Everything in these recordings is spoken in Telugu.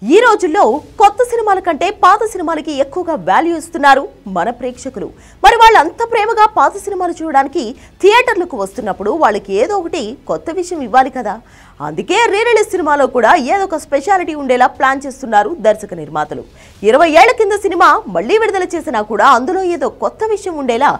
ఈ రోజుల్లో కొత్త సినిమాల కంటే పాత సినిమాలకి ఎక్కువగా వాల్యూ ఇస్తున్నారు మన ప్రేక్షకులు. మరి వాళ్ళు అంత ప్రేమగా పాత సినిమాలు చూడడానికి థియేటర్లకు వస్తున్నప్పుడు వాళ్ళకి ఏదో ఒకటి కొత్త విషయం ఇవ్వాలి కదా. అందుకే రీ రిలీజ్ సినిమాలో కూడా ఏదో ఒక స్పెషాలిటీ ఉండేలా ప్లాన్ చేస్తున్నారు దర్శక నిర్మాతలు. 20 ఏళ్ల కింద సినిమా మళ్లీ విడుదల చేసినా కూడా అందులో ఏదో కొత్త విషయం ఉండేలా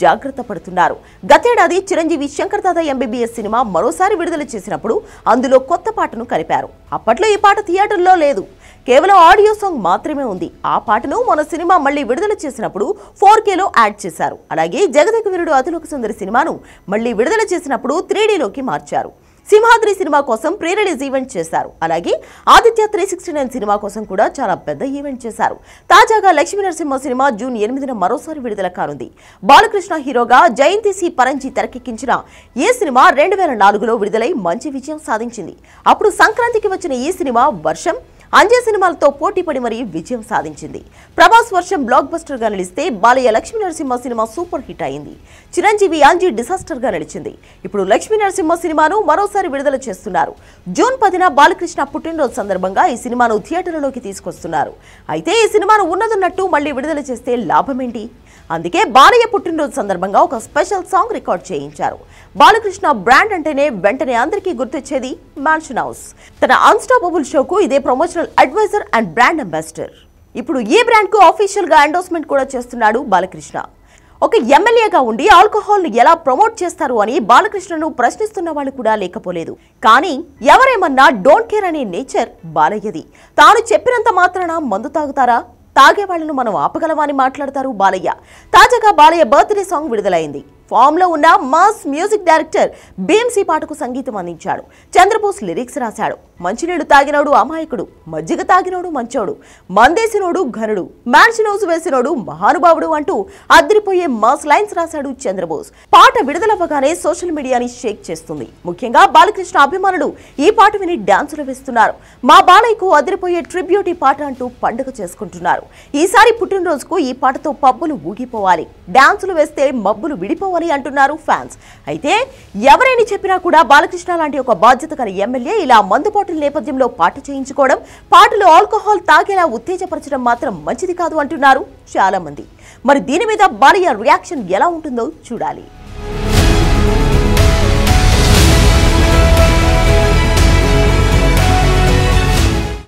జాగ్రత్త పడుతున్నారు. గతేడాది చిరంజీవి శంకర్ దాదా ఎంబీబీఎస్ సినిమా మరోసారి విడుదల చేసినప్పుడు అందులో కొత్త పాటను కలిపారు. అప్పట్లో ఈ పాట థియేటర్లో లేదు, కేవలం ఆడియో సాంగ్ మాత్రమే ఉంది. ఆ పాటను మన సినిమా మళ్లీ విడుదల చేసినప్పుడు 4Kలో యాడ్ చేశారు. అలాగే జగదేక వీరుడు అతిలోక సుందరి సినిమాను మళ్లీ విడుదల చేసినప్పుడు 3Dలోకి మార్చారు. సింహాద్రి సినిమా కోసం ప్రీ రిలీజ్ ఈవెంట్ చేశారు. అలాగే ఆదిత్య 369 సినిమా కోసం కూడా చాలా పెద్ద ఈవెంట్ చేశారు. తాజాగా లక్ష్మీ నరసింహ సినిమా జూన్ 8న మరోసారి విడుదల కానుంది. బాలకృష్ణ హీరోగా జయంతి సి పరంజీ తెరకెక్కించిన ఈ సినిమా 2004లో విడుదలై మంచి విజయం సాధించింది. అప్పుడు సంక్రాంతికి వచ్చిన ఈ సినిమా వర్షం, అంజయ్ సినిమాలతో పోటీపడి మరీ విజయం సాధించింది. ప్రభాస్ వర్షం బ్లాక్ బస్టర్ గా నిలిస్తే బాలయ్య లక్ష్మీ నరసింహ సినిమా సూపర్ హిట్ అయింది. చిరంజీవి అంజీ డిసాస్టర్ గా నడిచింది. ఇప్పుడు లక్ష్మీ నరసింహ సినిమాను మరోసారి విడుదల చేస్తున్నారు. జూన్ 10న బాలకృష్ణ పుట్టినరోజు సందర్భంగా ఈ సినిమాను థియేటర్లలోకి తీసుకొస్తున్నారు. అయితే ఈ సినిమాను ఉన్నదున్నట్టు మళ్లీ విడుదల చేస్తే లాభమేంటి? అందుకే బాలయ్య పుట్టినరోజు సందర్భంగా ఒక స్పెషల్ సాంగ్ రికార్డ్ చేయించారు. బాలకృష్ణ బ్రాండ్ అంటేనే వెంటనే అందరికీ గుర్తొచ్చేది మ్యాన్షన్ హౌస్. తన అన్స్టాపబుల్ షోకు ఇదే promotional adviser and brand ambassador. ఇప్పుడు ఈ బ్రాండ్ కు ఆఫీషియల్ గా ఎండోర్స్మెంట్ కూడా చేస్తున్నాడు బాలకృష్ణ. ఒక ఎమ్మెల్యేగా ఉండి ఆల్కహాల్ ను ఎలా ప్రమోట్ చేస్తారు అని బాలకృష్ణను ప్రశ్నిస్తున్న వాళ్ళు కూడా లేకపోలేదు. కానీ ఎవరేమన్నా డోంట్ కేర్ అనే నేచర్ బాలయ్యది. తాను చెప్పినంత మాత్రాన మందు తాగుతారా, తాగే వాళ్లను మనం ఆపగలమా అని మాట్లాడతారు బాలయ్య. తాజాగా బాలయ్య బర్త్డే సాంగ్ విడుదలైంది. ఫామ్ లో ఉన్న మాస్ మ్యూజిక్ డైరెక్టర్ బీఎంసీ పాటకు సంగీతం అందించాడు. చంద్రబోస్ లిరిక్స్ రాశాడు. మంచినీళ్లు తాగినోడు అమాయకుడు, మజ్జిగ తాగినోడు మంచోడు, మందేసినోడు ఘనుడు, మ్యాన్షన్ హౌస్ వేసినోడు మహానుభావుడు అంటూ అదిరిపోయే మాస్ లైన్స్ రాశాడు చంద్రబోస్. పాట విడుదలవ్వగానే సోషల్ మీడియాని షేక్ చేస్తుంది. ముఖ్యంగా బాలకృష్ణ అభిమానులు ఈ పాట విని డాన్సులు వేస్తున్నారు. మా బాలయ్యకు అదిరిపోయే ట్రిబ్యూట్ ఈ పాట అంటూ పండుగ చేసుకుంటున్నారు. ఈసారి పుట్టినరోజుకు ఈ పాటతో పబ్బులు ఊగిపోవాలి, డాన్సులు వేస్తే మబ్బులు విడిపోవాలి అంటున్నారు ఫ్యాన్స్. అయితే ఎవరైనా చెప్పినా కూడా బాలకృష్ణ లాంటి ఒక బాధ్యత గల ఎమ్మెల్యే ఇలా మందుపాటుల నేపథ్యంలో పాట చేయించుకోవడం, పాటలో ఆల్కహాల్ తాగేలా ఉత్తేజపరచడం మాత్రం మంచిది కాదు అంటున్నారు చాలా మంది. మరి దీని మీద బాలయ్య రియాక్షన్ ఎలా ఉంటుందో చూడాలి.